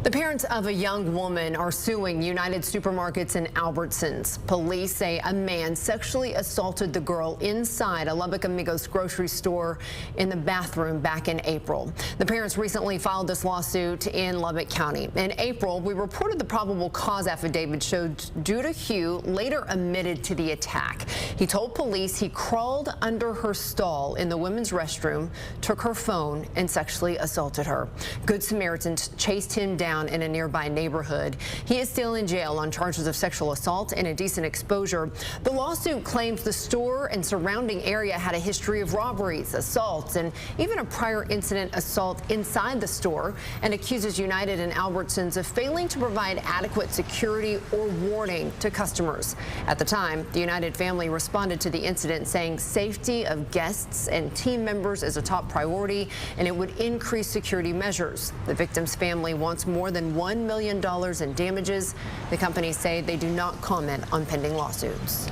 The parents of a young woman are suing United Supermarkets and Albertsons. Police say a man sexually assaulted the girl inside a Lubbock Amigos grocery store in the bathroom back in April. The parents recently filed this lawsuit in Lubbock County. In April, we reported the probable cause affidavit showed Judah Hugh later admitted to the attack. He told police he crawled under her stall in the women's restroom, took her phone, and sexually assaulted her. Good Samaritans chased him down in a nearby neighborhood. He is still in jail on charges of sexual assault and indecent exposure. The lawsuit claims the store and surrounding area had a history of robberies, assaults, and even a prior incident assault inside the store, and accuses United and Albertsons of failing to provide adequate security or warning to customers. At the time, the United family responded to the incident saying safety of guests and team members is a top priority and it would increase security measures. The victim's family wants more than $1 million in damages. The companies say they do not comment on pending lawsuits.